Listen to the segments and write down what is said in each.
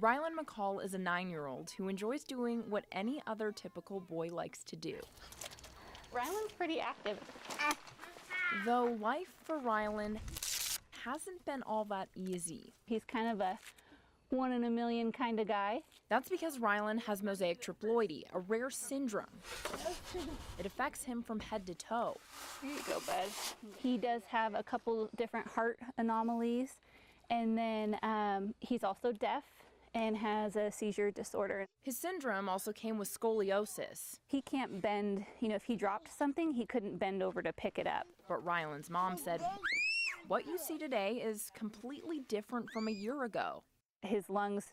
Rylan McCall is a 9-year-old who enjoys doing what any other typical boy likes to do. Rylan's pretty active. Though life for Rylan hasn't been all that easy. He's kind of a one in a million kind of guy. That's because Rylan has mosaic triploidy, a rare syndrome. It affects him from head to toe. Here you go, bud. He does have a couple different heart anomalies, and then he's also deaf and has a seizure disorder. His syndrome also came with scoliosis. He can't bend, if he dropped something, he couldn't bend over to pick it up. But Rylan's mom said, what you see today is completely different from a year ago. His lungs,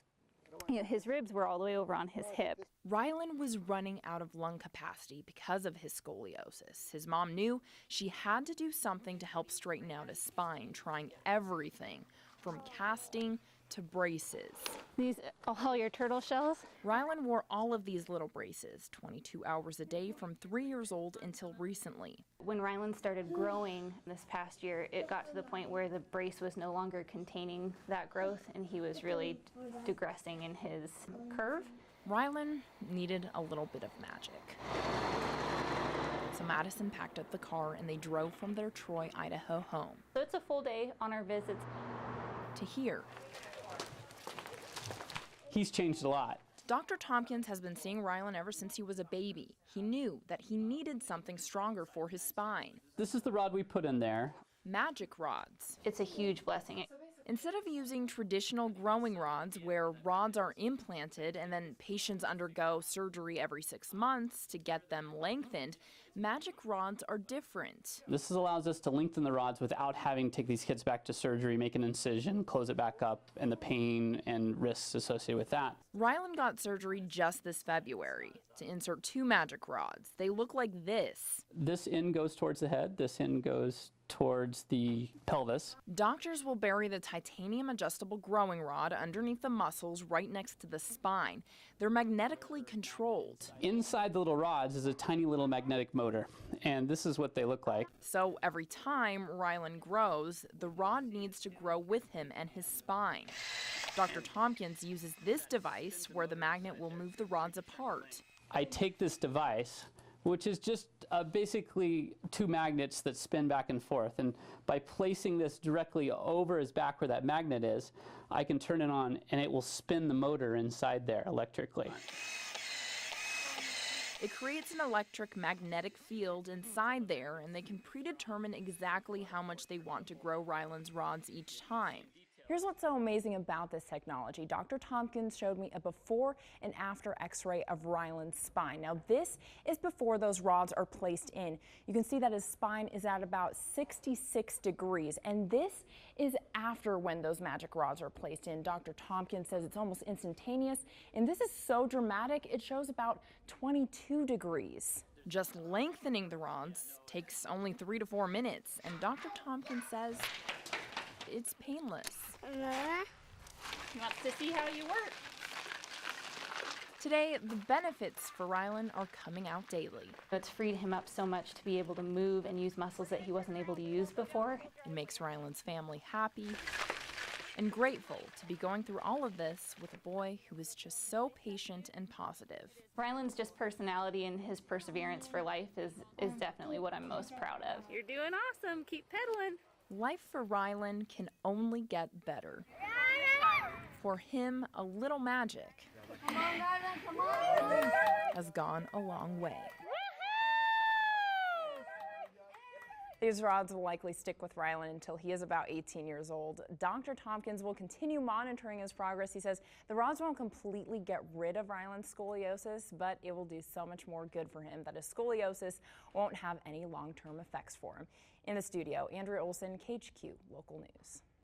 his ribs were all the way over on his hip. Rylan was running out of lung capacity because of his scoliosis. His mom knew she had to do something to help straighten out his spine, trying everything from casting to braces. These all your turtle shells? Rylan wore all of these little braces 22 hours a day from 3 years old until recently. When Rylan started growing this past year, it got to the point where the brace was no longer containing that growth and he was really digressing in his curve. Rylan needed a little bit of magic. So Madison packed up the car and they drove from their Troy, Idaho home. So it's a full day on our visits. To here. He's changed a lot. Dr. Tompkins has been seeing Rylan ever since he was a baby. He knew that he needed something stronger for his spine. This is the rod we put in there. Magic rods. It's a huge blessing. Instead of using traditional growing rods where rods are implanted and then patients undergo surgery every 6 months to get them lengthened, magic rods are different. This allows us to lengthen the rods without having to take these kids back to surgery, make an incision, close it back up, and the pain and risks associated with that. Rylan got surgery just this February to insert 2 magic rods. They look like this. This end goes towards the head, this end goes towards the pelvis. Doctors will bury the titanium adjustable growing rod underneath the muscles right next to the spine. They're magnetically controlled. Inside the little rods is a tiny little magnetic motor, and this is what they look like. So every time Rylan grows, the rod needs to grow with him and his spine. Dr. Tompkins uses this device where the magnet will move the rods apart. I take this device, which is just basically 2 magnets that spin back and forth. And by placing this directly over his back where that magnet is, I can turn it on and it will spin the motor inside there electrically. It creates an electric magnetic field inside there, and they can predetermine exactly how much they want to grow Rylan's rods each time. Here's what's so amazing about this technology. Dr. Tompkins showed me a before and after x-ray of Rylan's spine. Now this is before those rods are placed in. You can see that his spine is at about 66 degrees, and this is after when those magic rods are placed in. Dr. Tompkins says it's almost instantaneous, and this is so dramatic it shows about 22 degrees. Just lengthening the rods takes only 3 to 4 minutes, and Dr. Tompkins says it's painless. He wants to see how you work. Today, the benefits for Rylan are coming out daily. It's freed him up so much to be able to move and use muscles that he wasn't able to use before. It makes Rylan's family happy and grateful to be going through all of this with a boy who is just so patient and positive. Rylan's just personality and his perseverance for life is definitely what I'm most proud of. You're doing awesome. Keep pedaling. Life for Rylan can only get better. For him, a little magic has gone a long way. These rods will likely stick with Rylan until he is about 18 years old. Dr. Tompkins will continue monitoring his progress. He says the rods won't completely get rid of Rylan's scoliosis, but it will do so much more good for him that his scoliosis won't have any long-term effects for him. In the studio, Andrea Olson, KHQ Local News.